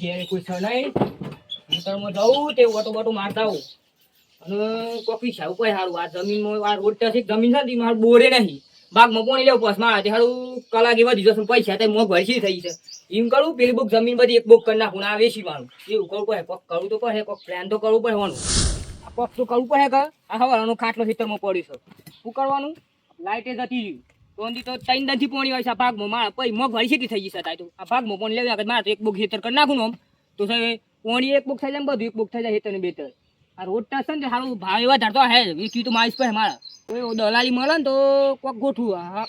ઘેર કોઈ છે નહીં. ખેતરમાં જાઉં તે ઓટો બોટો મારતા આવું. અને કોક હિસાબ કોઈ હારું આ જમીનમાં આ રોડ ટસી જમીન છે ને મારે બોરે નહીં. બાગમાં પાણી લેવું બસ મારે તે હારું કલાકે વધી જશે પૈસા તે મોંઘવારી થઈ છે. એમ કરું પેલી બુક જમીન બધી એક બુક કરી નાખું આ વેચી મારું એવું કરવું પડે. કોક કરવું તો પડે, કોક પ્લાન તો કરવું પડે. આ કોક તો કરવું પડે કે આ હવાનો ખાટલો ખેતરમાં પડ્યું છે. શું કરવાનું? લાઇટે જતી રહ્યું તોંધી તો ત્રણ દનથી પાણી હોય છે આ ભાગમાં. મારા પછી મોંઘવારી કેટલી થઈ ગઈ છે તો આ ભાગમાં પાણી લેવી આગળ મારે તો એક બુક ખેતર કરી નાખું આમ તો સાહેબ પાણી એક બુક થઈ જાય બધું એક બુક થઈ જાય ખેતર ને બેતર. આ રોડ છે ને સારું ભાવ એવા ધારતો હે વેચ્યું તો મારીશ પડે મારા કોઈ દલાલી મળે ને તો કોક ગોઠવું. હા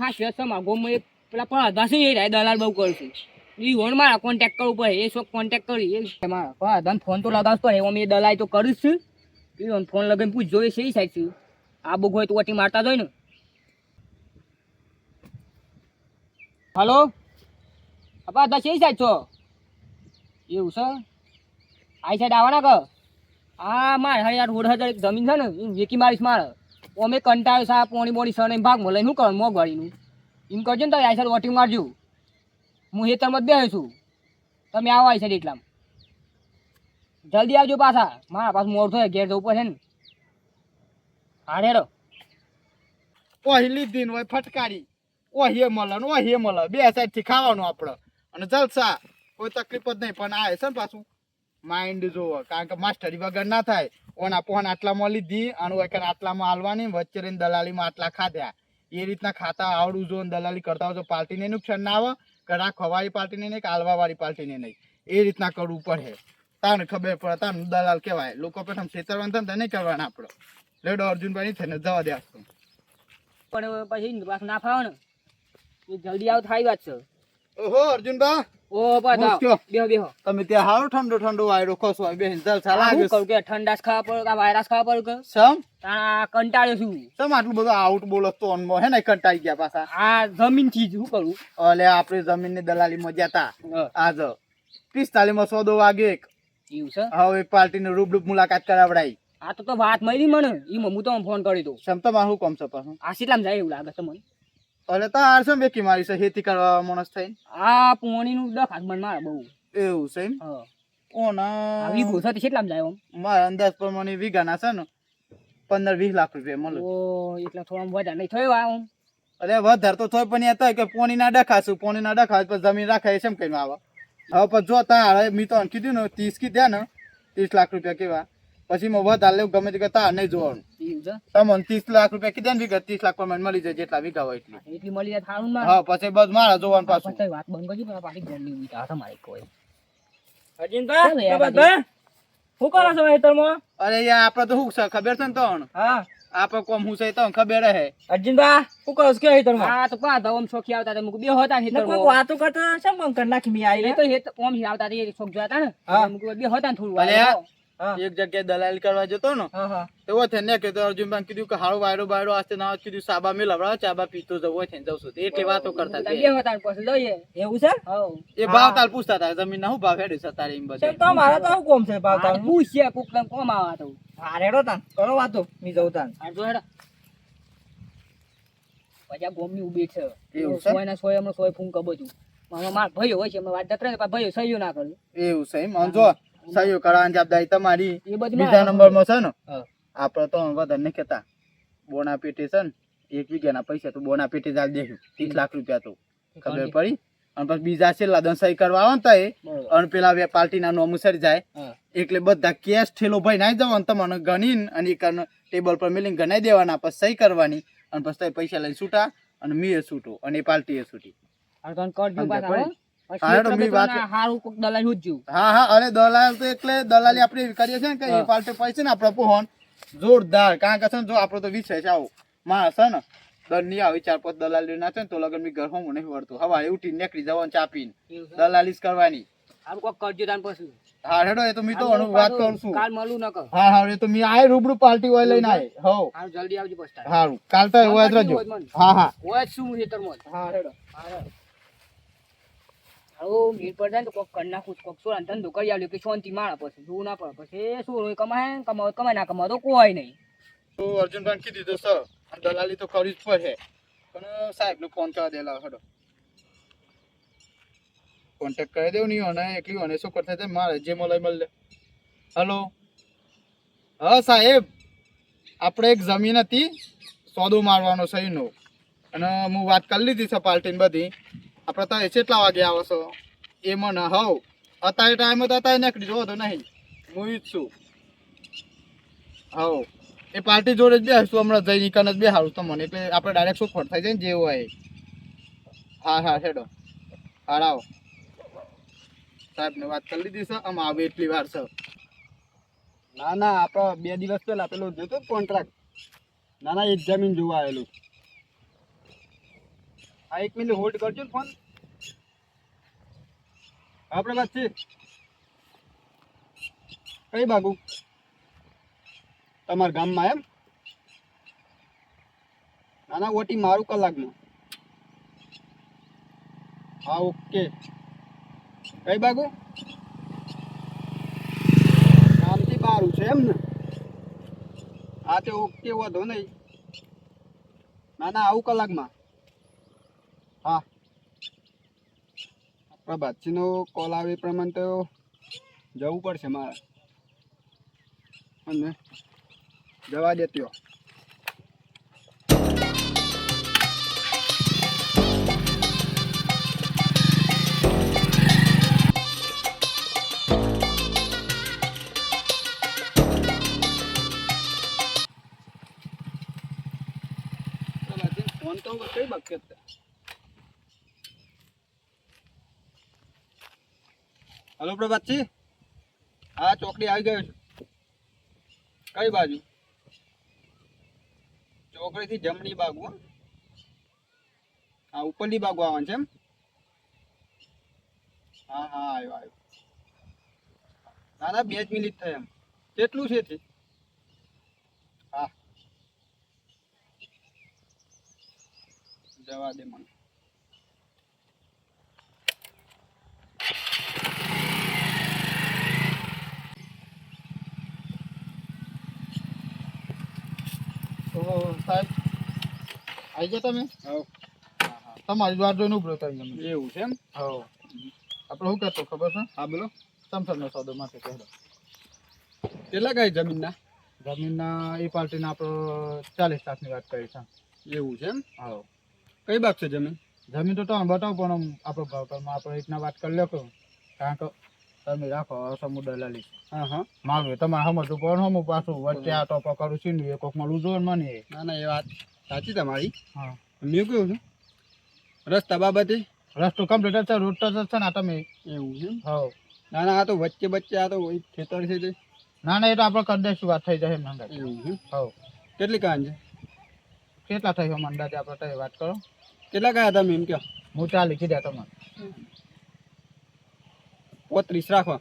હા શેર છે મારા ગોમમાં એક પેલા પણ અધાશે એ રહ્યા દલાલ બહુ કરશું એ વણ મારા કોન્ટેક્ટ કરવું પડે. એ શોખ કોન્ટેક્ટ કરી એ મારા અધાને ફોન તો લગાવતો પડે એમ એ દલાઈ તો કરીશ છું. એ ફોન લગાવીને પૂછજો એ સહી સાઈડ છે આ બુક હોય તો ઓટી મારતા જોઈ ને. હલો આપા દસ એ સાઈડ છો એવું છે આ સાઈડ આવવાના કે હા મારે હા યાર રોડ હજાર એક જમીન છે ને એ વેકી મારીશ મારે અમે કંટાળ્યો છે આ પોણી બોણી સણે ભાગમાં લઈને શું કરવાનું મોંઘવારીનું એમ કરજો ને તો આ સાઈડ વોટિંગ મારજો. હું હેતરમાં જ બેસું છું તમે આવો આ સાઈડ એટલામાં જલ્દી આવજો પાછા મારા પાછું મોડું થાય ઘેર જવું પડે ને. હા હેરો પહેલી દિન હોય ફટકારી ઓહે મળે ને ઓહે મળે બે સાઈડથી ખાવાનું આપણે અને જલસા કોઈ તકલીફ જ નહીં. પણ આ છે ને પાછું માઇન્ડ જોવો કારણ કે માસ્ટરી વગર ના થાય. ઓના પોન આટલામાં લીધી અને આટલામાં હાલવાની વચ્ચે રહીને દલાલીમાં આટલા ખાધ્યા એ રીતના ખાતા આવડવું જો દલાલી કરતા હોય તો પાર્ટીને નુકસાન ના આવે કે રાખવાવાળી પાર્ટીને નહીં કે હાલવાવાળી પાર્ટીને નહીં એ રીતના કરવું પડે. તાને ખબર પડે તાનું દલાલ કહેવાય. લોકો પ્રથમ છેતરવાના થાય નહીં કરવાના આપણે. લેડો અર્જુનભાઈ થઈને જવા દે પણ પછી પાછું ના ફાવે ને એ જલ્દી આવ થાય વાત છે. ઓહો અર્જુનભા ઓ પાછા બેહો બેહો તમે ત્યાં હારું ઠંડો ઠંડો વાયરો ખોસો બેન જલસા લાગે કહું કે ઠંડાસ ખાવા પડે કે વાયરસ ખાવા પડે કે સમ આ કંટાળ્યો છું. સમ આટલું બધું આઉટ બોલો તો ઓનમાં હે ને કંટાઈ ગયા પાછા આ જમીન થી શું કરું અલે આપણે જમીન ની દલાલી માં જતા આજ 45 માં 100 વાગે એવું છે. હવે એક પાર્ટી ને રૂબરૂ મુલાકાત કરાવડાઈ. આ તો વાત મળી મને એમાં હું તો ફોન કરી દઉં. સમ તમારું શું કામ છે પાછું આ કેટલામાં જાય એવું લાગે છે મને. અલે તાર સમ વેકી મારી છે ખેતી કરવા માણસ થઈને આ પોણી નું દખાત મન મારે બહુ એવું છે એમ. હા ઓના વીઘો છે કેટલામાં જાય આમ મારા અંદાજ પ્રમાણે વીઘાના છે ને 15-20 લાખ રૂપિયા મળે. ઓ એટલે થોડા વધારે નહીં થયો આમ. અરે વધારે તો થોય પણ એ કે પોણી ના ડખાશું પોણી ના ડખાય પછી જમીન રાખાય છે એમ કઈ આવે. હવે પછી જો તાર મેં તો કીધું ને 30 કીધા ને 30 લાખ રૂપિયા કેવા પછી મેં વધારે લેવું ગમે તે તાર નહીં જોવાનું. તમને 30 લાખ રૂપિયા કીધા ને વીઘા 30 લાખ પ્રમાણે મળી જાય જેટલા વીઘા હોય એટલી મળી જાય થાળું માં. હા પછી બસ મારા જોવાનું પાછું વાત બંધ કરજો પણ પાછી ઘરની ઉતા તમારે કોઈ અર્જુનભાઈ શું કરો છો હેતરમાં? અરે યાર આપડે તો શું છે ખબર છે ને તો હા આપડે કોમ હું છે તો ખબર હે. અર્જુનભાઈ શું કરો છો કે હેતરમાં? હા તો પા દવમ છોકી આવતા હતા મુક બે હતા હેતરમાં કોઈ વાતો કરતા શેમ બંધ કરી નાખી મી આઈ તો હેત ઓમ હી આવતા હતા છોક જોતા ને મુક બે હતા ને થોડું એક જગ્યાએ દલાલી કરવા જતો ને તો છે ને કે અર્જુનભાઈ કીધું કે હારો વાયરો બાયરો આસ્તે ના કીધું સાબા મે લવડા ચાબા પીતો જવો છે જવશું એટલે વાતો કરતા હતા. બે હતા પછી લઈએ એવું છે. એ ભાવ તાલ પૂછતા હતા જમીન ના હું ભાવ હેડે છે તારે એમ બધું તો મારા તો હું કોમ છે ભાવ તાલ પૂછ્યા કોકલા કોમ આવા તો હા રેડો તાન કરો વાતો મી જઉં તાન આ જો હેડા પછી આ ગોમની ઉભી છે એવું છે સોયના સોય હમણાં સોય ફૂંક બધું મારા ભાઈઓ હોય છે અમે વાત કરે ભાઈઓ સહયો ના કરે એવું છે એમ જો સહયો કરવાની જવાબદારી તમારી. બીજા નંબરમાં છે ને આપડે તો વધારે નહીં કેતા બોના પેટી છે ને 1 વીઘાના પૈસા તો બોના પેટી જ આલી દેશું 30 લાખ રૂપિયા તો ખબર પડી. અને પછી બીજા છેલ્લા દન સહી કરવા આવે ને તો અને પેલા પાર્ટી ના નોમ સરી જાય એટલે બધા કેશ ઠેલો ભાઈ નાઈ જવાનું તમને ગણીને અને ટેબલ પર મિલિંગ ગણાઈ દેવાના પછી સહી કરવાની અને પછી પૈસા લઈને છૂટા અને મી છૂટો અને એ પાર્ટી એ છૂટી. દલાલી આપડે કરીએ છીએ કે એ પાર્ટી પૈસા ને આપડે પોહન જોરદાર કારણ કે જો આપડે તો વિષય છે આવું માણસ છે ને દર ની આવી 4-5 દલાલી ના છે ને તો લગન મી ઘર હોમ નહીં વળતું હવારે ઉઠી નીકળી જવાનું ચા પીને દલાલી કરવાની. હા હેડો એ તો મી તો વાત કરું છું કાલ મળું ન કર. હા હા એ તો મી આય રૂબરૂ પાર્ટી હોય લઈને આય હો જલ્દી આવજો પછી. હારું કાલ તો હોય જ રહેજો. હા હા હોય શું હેતરમાં. હા હેડો ઓ મીર પર જાય તો કોક કર નાખું કોક સોરા ધંધો કરી આવ્યો કે શાંતિ માણા પછી જોવું ના પડે પછી શું હોય કમાય ના કમાય તો કોઈ નહીં. તો અર્જુનભાઈ કીધું તો સર દલાલી તો કરવી જ પડે પણ સાહેબ નો ફોન કરવા દેલા હેડો. કોન્ટેક્ટ કરી દેવું નહીં અને એકલી અને શું કરતા છે મારે જે મળે મળે. હલો હા સાહેબ, આપણે એક જમીન હતી સોદો મારવાનો સહીનો, અને હું વાત કરી લીધી છે પાર્ટીને બધી. આપણે તો કેટલા વાગે આવો છો એ મને હવ અત્યારે ટાઈમ હતો અત્યારે નીકળી જવો તો નહીં, હું જ છું. હવ એ પાર્ટી જોડે જ બેસું હમણાં જઈ નીકળ જ બેહારું તમને, એટલે આપણે ડાયરેક્ટ શું ફટ થઈ જાય ને જેવું હોય. હા હા હેડો હાર આવો. સાહેબને વાત કરી લીધી છે, આમ આવે એટલી વાર છે. ના ના, આપણે 2 દિવસ પહેલા પેલો જોતો કોન્ટ્રાક્ટ. ના ના, એક જમીન જોવા આવેલું. હા 1 મિનિટ હોલ્ડ કરજો ને ફોન. આપણે વાત છે કઈ બાજુ તમારા ગામમાં એમ? ના ના, ઓટી મારું કલાકમાં. હા ઓકે. કઈ બાજુ? ગામથી બહાર છે એમ ને? હા તે ઓકે, વધો નહીં. ના ના, આવું કલાકમાં. હા, આપણા બાદશીનો કોલ આવે એ પ્રમાણે તો જવું પડશે મારે. અને જવા દેતી હો. ફોન તો કઈ બાકી હલો પ્રભાતજી, હા ચોકડી આવી ગયો છું. કઈ બાજુ? ચોકડીથી જમણી બાજુ. હા ઉપરની બાજુ આવવાનું છે એમ? હા હા, આવ્યો આવ્યો. ના ના, 2 જ મિનિટ થાય એમ. કેટલું છે? હા, જવા દે મને. સાહેબ આવી ગયા તમે? હા હા, તમારી વાત જોઈને ઉભરો થાય. એવું છે એમ? હા. આપણે શું કહેતો ખબર છે? હા બોલો. સમસમનો સોદો માટે કહેતો. કેટલા કઈ જમીનના? જમીનના એ પાર્ટીના આપણે 40 લાખની વાત કરી છે. એવું છે એમ? હા. કઈ બાગ છે જમીન? જમીન તો તમે બતાવો, પણ આપણો ભાવતાલમાં આપણે રીતના વાત કરી લો. કારણ કે તમે રાખો સમુદ્ર દલાલી. હા હા, મારું તમારે સમજવું પણ હું પાછું વચ્ચે આ ટોપો કરું છું ને, એ કોક મળવું જોઈએ ને મને. ના ના, એ વાત સાચી તમારી. હા, મેં કેવું છું રસ્તા બાબતે? રસ્તો કમ્પ્લીટ છે, રોડ તો છે ને તમે. એવું છે? હા. ના ના, આ તો વચ્ચે વચ્ચે આ તો ખેતર છે તે. ના ના, એ તો આપણે કરી દઈશું, વાત થઈ જાય એમ. એવું છે? હા. કેટલી કાન છે? કેટલા થઈ અંદાજે આપણે વાત કરો. કેટલા કયા તમે એમ કહો? હું 40 કીધા તમને. 35 રાખો.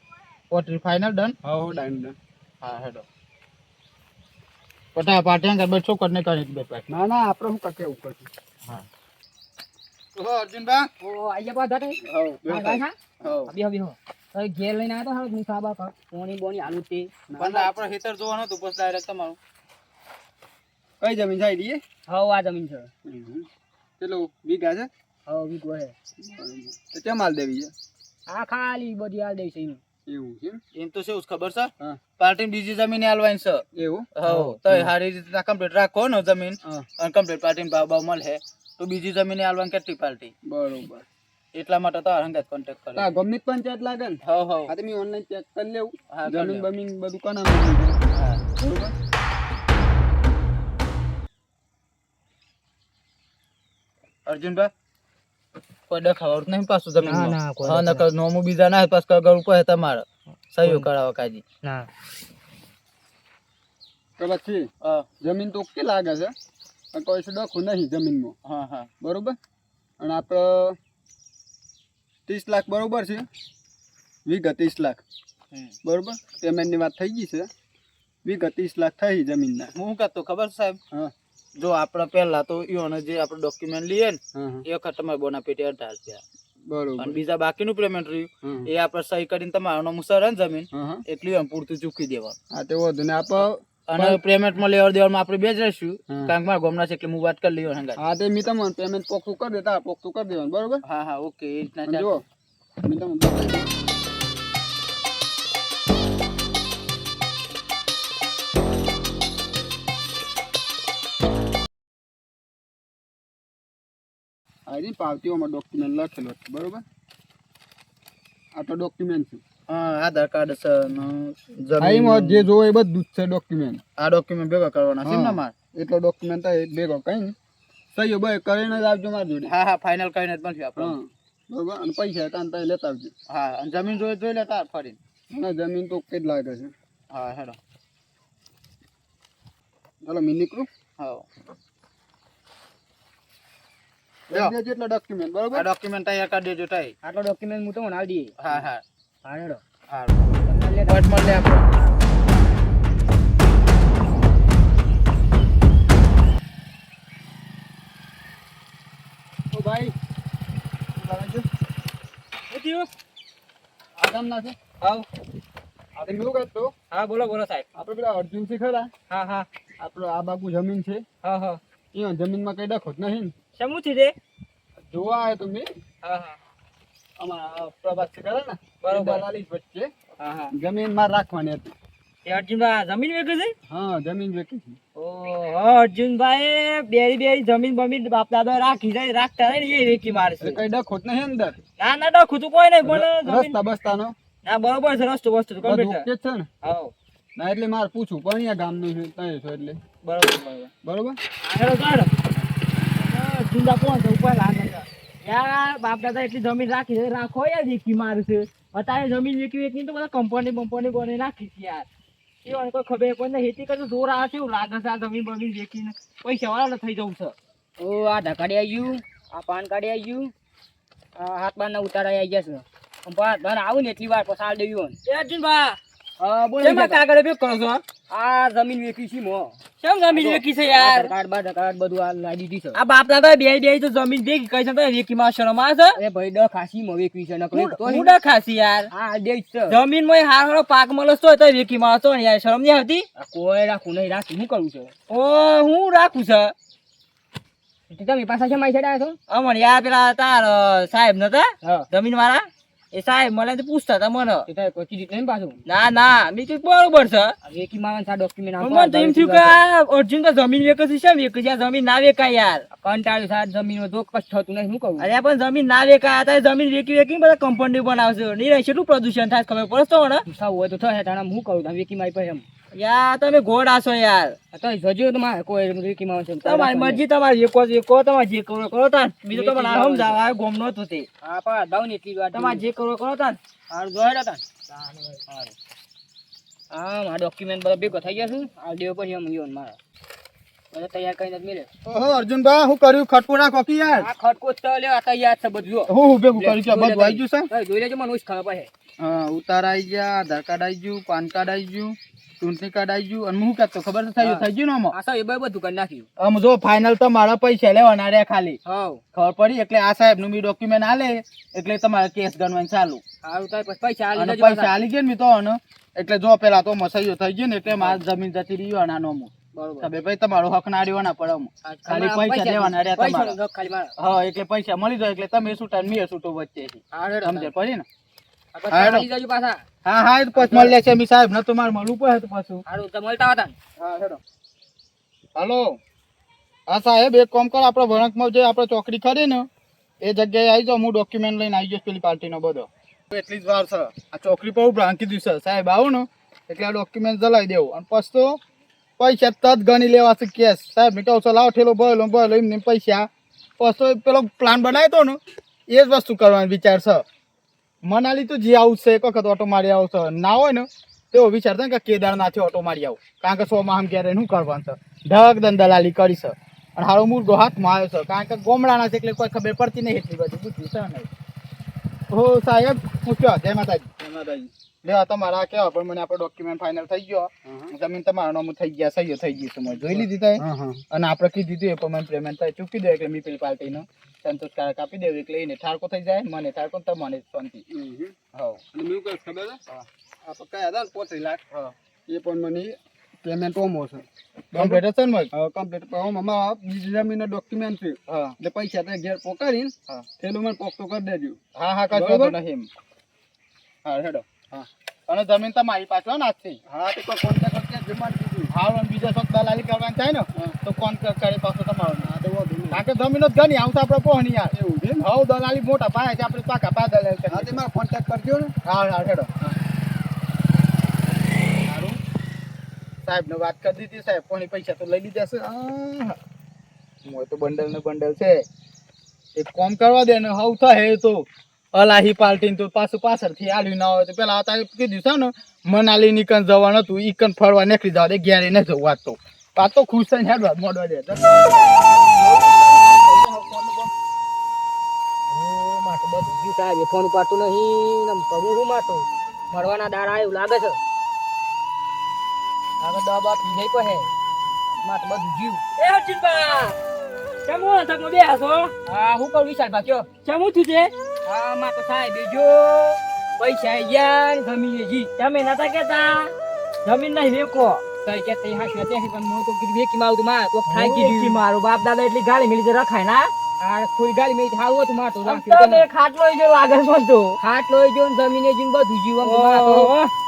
35 ફાઇનલ ડન? હા ડન ડન. હા હેડો. પટા પાટિયા કે બસો કરને કરી દે. ના ના, આપણે હું કકે ઉપર. હા. તો અર્જુનબા ઓ આયા પા ધટે. હા ગાય હા. અબી અબી હો. તો ઘેર લઈને આવ્યો તો હાલો ની સાબા કા પોણી બોણી આલુ તે. પણ આપણે ખેતર જોવાનું હતું, બસ ડાયરેક્ટ તમારું. કઈ જમીન છે ઈ? હા આ જમીન છે. ચલો વીઘા છે? હા વીઘો હે. તો કેમ માલ દેવી છે? આ ખાલી બધી આલ દે છે એનું. એવું છે એમ તો શું ખબર છે? હા, પાર્ટી બીજી જમીન આલવાની છે. એવું? હા, તો સારી રીતે કમ્પ્લીટ રાખો ને જમીન, અને કમ્પ્લીટ પાર્ટી ભાવ ભાવ મળે તો બીજી જમીન આલવાની કેટલી પાર્ટી. બરોબર. એટલા માટે તો હંગાત કોન્ટેક્ટ કરે. હા ગમની પંચાયત લાગે ને? હા હા. આ તો મે ઓનલાઈન ચેક કરી લેવું. હા જમીન બમીન બધું કોના મળ્યું છે? હા બરોબર. અર્જુનભાઈ કોઈ દેખાવડ નહીં પાછું જમીન. ના ના, હા નકર નોમું બીજા ના પાસ કગર ઉપર તમારે સહીઓ કરાવવા કાજી. ના તો પછી જમીન તો ઓકે લાગે છે, પણ કોઈ ડખું નહીં જમીનમાં. હા હા બરોબર. અને આપણે 30 લાખ બરોબર છે, વીઘા 30 લાખ બરોબર. પેમેન્ટની વાત થઈ ગઈ છે, વીઘા 30 લાખ થઈ જમીનના. હું કહેતો ખબર સાહેબ? હા, જો આપણે પહેલા તો ઈઓને જે આપણે ડોક્યુમેન્ટ લઈએ ને એ વખત તમારે બોનાપેટી 18 રૂપિયા બરોબર, અને બીજા બાકીનું પેમેન્ટ રહ્યું એ આપણે સહી કરીને તમારો મુસર ને જમીન એટલી આમ પૂરતું ચૂકી દેવાનું. હા તે વધુ ને આપણે અને પેમેન્ટમાં લેવડ દેવામાં આપણે બે જ રહીશું, કારણ કે મારા ગામના છે એટલે હું વાત કરી લઈએ. હા તે મી તમને પેમેન્ટ પોખતું કરી દેતા, પોખતું કરી દેવાનું બરોબર. હા હા ઓકે. એ રીતના જો મેં તમને બતાવી દઉં. આ રહી પાવતીઓમાં ડોક્યુમેન્ટ લખેલો છે બરોબર. આ તો ડોક્યુમેન્ટ છે. હા આધાર કાર્ડ છે જમીન જે જોવે એ બધું જ છે ડોક્યુમેન્ટ. આ ડોક્યુમેન્ટ ભેગા કરવાના છે ને મારે એટલો ડોક્યુમેન્ટ ભેગો કઈ સહીઓ ભાઈ કરીને જ આવજો મારી જોડે. હા હા ફાઇનલ કરીને જ મળશે આપણે બરોબર. અને પૈસા તાન લેતા આવજો. હા અને જમીન જોઈ લેતા ફરી. ના જમીન તો કેટલી લાગે છે. હા હેડો ચાલો મેં નીકળું. હા જેટલા ડોક્યુમેન્ટ બરોબર. આ ડોક્યુમેન્ટ તૈયાર કરી દેજો તાઈ. આટલો ડોક્યુમેન્ટ હું તમને આવી દઈએ. હા હા હા હેડો હા મળે આપણે. ઓ ભાઈ આદમ ના છે. હાવ આપણે કેવું કરતો. હા બોલો બોલો સાહેબ. આપણે પેલા અર્જુન થી ખરા. હા હા આપણો આ બાજુ જમીન છે. હા હા એ જમીનમાં કઈ ડખો જ નહીં. શેમુથી રે જોવા આવ્યો તમે. હા હા આમાં પ્રભાત છે ખરા ને બરોબર. દલાલી વચ્ચે હા હા જમીન માં રાખવાની હતી. એ અર્જુનભાઈ જમીન વેચે છે. હા જમીન વેચી છે. ઓહો અર્જુનભાઈ બેરી જમીન બમીન બાપ દાદા રાખી જાય રાખતા રહે ને એ વેચી મારશે. કઈ ડખો જ નહીં અંદર. ના ના ડખું તો કોઈ નહીં પણ જમીન રસ્તા બસ્તાનો ના બરોબર છે રસ્તો વસ્તુ તો બધું કમ્પ્લીટ ઓકે જ છે ને. હા ના એટલે મારે પૂછવું પણ અહીંયા ગામનું છે ત્યાં છો એટલે બરોબર બરોબર બરોબર. આગળ ચાલો જિંદા કોણ છે ઉપર લાગે છે યાર બાપ દાદા એટલી જમીન રાખી છે રાખો યાર વેચી મારશે અત્યારે જમીન વેચી તો બધા કંપની બની નાખી છે યાર એ કોઈ ખબર પણ નહીં ખેતી કરતો જોર આવે છે એવું લાગે છે આ જમીન બમીન વેચીને પૈસા વાળા થઈ જવું છે. ઓ આ ઢકાડી આવી ગયું આ પાન કાર્ડ આવી ગયું આ હાથ બાર ના ઉતારા આવી ગયા છે પણ આવું ને એટલી વાર પછી હાલ દેવું અર્જુનભાઈ બોલો કાગળ ભેગ કરો છો આ જમીન વેચી છે મો કેમ જમીન વેચી છે યાર કાર્ડ બધું આ લાવી દીધી છે આ બાપ દાદા બે તો જમીન ભેગી કઈ છે વેચી માં શરમ આવે છે અરે ભાઈ ડ ખાસી માં વેચી છે હું ડ ખાસી યાર હા દે છે જમીન માં હારો પાક મળસ તો વેચી માં તો યાર શરમ નહીં આવતી કોઈ રાખું નહીં રાખી શું કરું છે ઓ હું રાખું છે તમે પાછા છે મારી સાઈડ આવ્યા છો અમણ યાર પેલા તાર સાહેબ નતા જમીન વાળા એ સાહેબ મને તો પૂછતા હતા મને કોઈ દીધું નહીં પાછું ના ના મેં કીધું બરોબર છે વેકી માવન સા ડોક્યુમેન્ટ મને તો એમ થયું કે અર્જુન તો જમીન વેચે છે શેમ વેચે છે જમીન ના વેકાય યાર કંટાળ્યું સાહેબ જમીન જો કશ થતું નહીં શું કહું અરે પણ જમીન ના વેકાય અત્યારે જમીન વેકી બધા કંપની બનાવશે નહીં રહે કેટલું પ્રદૂષણ થાય ખબર પડે તો ને સાવ હોય તો થાય તારા હું કહું તમે વેકી મારી પાસે એમ યાર તમે ઘોડા છો યાર તો જજો તમારે કોઈ વેકી માવન છે તમારી મરજી તમારી એકો તમારે જે કરો કરો તાર બીજું તો મને સમજાવ આ ગોમ નો તો તે હા પણ દાવ ને એટલી વાત તમારે જે કરો કરો તાર હાર જોઈ તાર હા મારા ડોક્યુમેન્ટ બધા ભેગો થઈ ગયા છું આ દેવ પછી એમ યોન મારા બધા તૈયાર કરીને જ મિલે. ઓહો અર્જુનભાઈ હું કર્યું ખટકો ના કોકી યાર. આ ખટકો તો લે આ તૈયાર છે બધું. હું ભેગું કર્યું છે બધું આવી ગયું છે. જોઈ લેજો મને ખબર પડે. હા ઉતાર આવી ગયા આધાર કાર્ડ આવી ગયું પાન કાર્ડ આવી ગયું ચૂંટણી કાર્ડ આવી ગયું અને હું કહેતો ખબર થઈ ગયું ને આમાં. આ સાહેબ બધું કરી નાખ્યું. આમ જો ફાઇનલ તો મારા પૈસા લેવાના રે ખાલી. હા ખબર પડી એટલે આ સાહેબ નું બી ડોક્યુમેન્ટ આલે એટલે તમારે કેસ ગણવાનું ચાલુ. સારું તો પછી પૈસા આલી દેજો. પૈસા આલી ગયા ને તો ને એટલે જો પેલા તો મસાઈઓ થઈ ગયો ને એટલે માર જમીન જતી રહી અને આનો મુ બરોબર ભાઈ તમારો હક ના રહ્યો ના પડે ખાલી પૈસા લેવાના રે તમારે. હા એટલે પૈસા મળી જાય એટલે તમે છૂટા મેં છૂટો વચ્ચે સમજે પડી ને. હા હા પછી મળી લેશે મી સાહેબ ન તો મારે મળવું પડે તો પાછું સારું તો મળતા હતા. હા હેડો હાલો હા સાહેબ એક કામ કર આપણે વણકમાં જે આપણે ચોકડી ખરી ને એ જગ્યાએ આવી જાઓ હું ડોક્યુમેન્ટ લઈને આવી જઈશ પેલી પાર્ટીનો બધો એટલી જ વાર છે આ ચોકડી પર બ્રાંકી દિવસે સાહેબ આવું ને એટલે આ ડોક્યુમેન્ટ જલાવી દેવું અને પછી તો પૈસા તત ગણી લેવાશે કેસ સાહેબ ને કહું છો લાવો ઠેલો બોલો એમને પૈસા પછી તો પેલો પ્લાન બનાવ્યો હતો ને એ જ વસ્તુ કરવાનો વિચાર છે. મનાલી તો જે આવું છે એક વખત ઓટો મારી આવું છે ના હોય ને તેવો વિચાર થાય કે કેદારનાથથી ઓટો મારી આવું કારણ કે 100 માં આમ ક્યારે શું કરવાનું છે ઢગ દન દલાલી કરી છે અને હારો મુર્ગો હાથમાં આવ્યો છે કારણ કે ગોમડાના છે એટલે કોઈ ખબર પડતી નહીં એટલી બધી પૂછ્યું છે નહીં. હો સાહેબ હું કયો જય માતાજી લેવા તમારા કેવા પણ મને આપણો ડોક્યુમેન્ટ ફાઇનલ થઈ ગયો જમીન તમારા નામ થઈ ગયા સહીઓ થઈ ગઈ છે જોઈ લીધી થાય અને આપણે કીધું હતું એ પ્રમાણે પેમેન્ટ થાય ચૂકી દે એટલે મી પેલી પાર્ટીનો સંતોષકારક આપી દેવું એટલે એને ઠારકો થઈ જાય મને ઠારકો તો મને શાંતિ. હા અને મેં કઈ ખબર આપણે કયા હતા ને 35 લાખ એ પણ મને પેમેન્ટ ઓમો છે કમ્પ્લીટ છે ને મગ કમ્પ્લીટ આમાં બીજી જમીનનો ડોક્યુમેન્ટ છે હા એટલે પૈસા તે ઘેર પોકારીને હા પેલું મને પોકતો કરી દેજો હા હા કશો બરોબર? તો નહીં એમ. હા હેડો હા અને જમીન તમારી પાસે હો ને આજથી હા તો કોઈ કોન્ટેક્ટ કરશે જમા દીધું હા અને બીજા શોખ દલાલી કરવાની થાય ને હા. તો કોન્ટ્રાક્ટ કરે પાછો તમારો હા તો વાંધો નહીં. કારણ કે જમીન જ ઘણી આવશે આપણે પોહની યાર એવું છે ને? હવ દલાલી મોટા પાયા છે આપણે પાકા પા દલાલી હા કરીએ. તે મારે કોન્ટેક્ટ કરજો ને હા હા હેડો સારું સાહેબ ને વાત કરી દીધી સાહેબ કોની પૈસા તો લઈ લીધા છે મોય તો બંડલ ને બંડલ છે એક કોમ કરવા દે ને હવ થાય તો અલાહી પાલટી તો પાછું પાછળથી આલ્યું ના હોય તો પેલા અત્યારે કીધું છે ને મનાલી નીકળ જવાનું હતું ઈકન ફરવા નીકળી જવા દે ઘેરે ન જવું વાત તો ખુશ થઈને હેડવા મોડવા દે માટો બધું ગયું સાહેબ એ ફોન ઉપાડતું નહીં ને કરું હું માટો મળવાના દાડા એવું લાગે છે આગળ દવા પી જઈ પહે માટો બધું જીવ એ અર્જુનબા કેમ હો તક બે આસો હા હું કરું વિચાર બાક્યો કેમ થયું છે હા માટો સાહેબ જો પૈસા આઈ ગયા ને જમીન જી તમે નતા કેતા જમીન નહીં વેકો તઈ કે તે હાશ તે પણ મો તો કીધું વેકી મારું માં તો ખાઈ ગઈ મારું બાપ દાદા એટલી ગાળી મેલી જે રખાય ના આ થોડી ગાડી મેં હારું હતું માટો તમે ખાટલો જો લાગે તો ખાટલો જો ને જમીને જીન બધું જીવમ માટો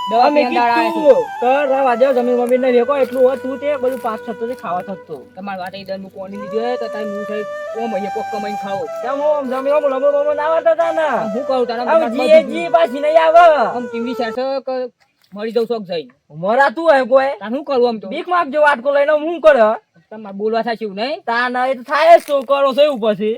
દવા મે કીધું કર રવા દે જમીન મમ્મી ને વેકો એટલું હતું તે બધું પાક થતો તે ખાવા થતો તમાર વાટે ઈદન મુ કોની લીધે તો તાઈ હું થઈ ઓમ અહીંયા કોક કમાઈને ખાઓ કેમ ઓમ જમીન ઓમ લમો ના આવતા તા ને હું કહું તારા જી પાછી નહીં આવે આમ કેમ વિચાર છે કે મરી જઉં શોખ જઈ મરા તું હે કોઈ તા હું કરું આમ તો બીક માગ જો વાટકો લઈને હું કરે તમાર બોલવા થાય છે નહીં તા ના એ તો થાય જ તો કરો છો એવું પછી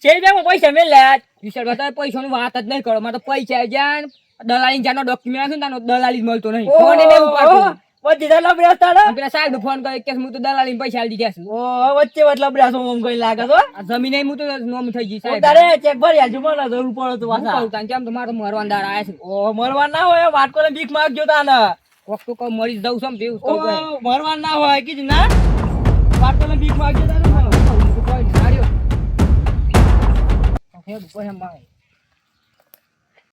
ચેલ બેમાં પૈસા મેલ્યા વિચાર બતા પૈસાની વાત જ નહીં કરો મારે તો પૈસા જ્યાં દલાલી જાનો ડોક્યુમેન્ટ છે ને દલાલી જ મળતો નહીં ફોન એને ઉપાડતો બધી દલાલી રસ્તા પેલા સાહેબ ને ફોન કરી કે હું તો દલાલી પૈસા આલી દીધા છું ઓ વચ્ચે વટલા બ્રાસો ઓમ કઈ લાગે તો આ જમીન હું તો નોમ થઈ ગઈ સાહેબ તારે ચેક ભરી આલજો મને જરૂર પડે તો વાસા કહું કેમ તો મારો મરવાન દાર આયા છે ઓ મરવાન ના હોય વાત કોને બીક માગજો તાને કોક તો કહું મરી જઉં છું બેઉ કહું મરવાન ના હોય કીધું ના વાત કોને બીક માગજો તાને કોઈ નાડ્યો ઓકે બપોર એમ માય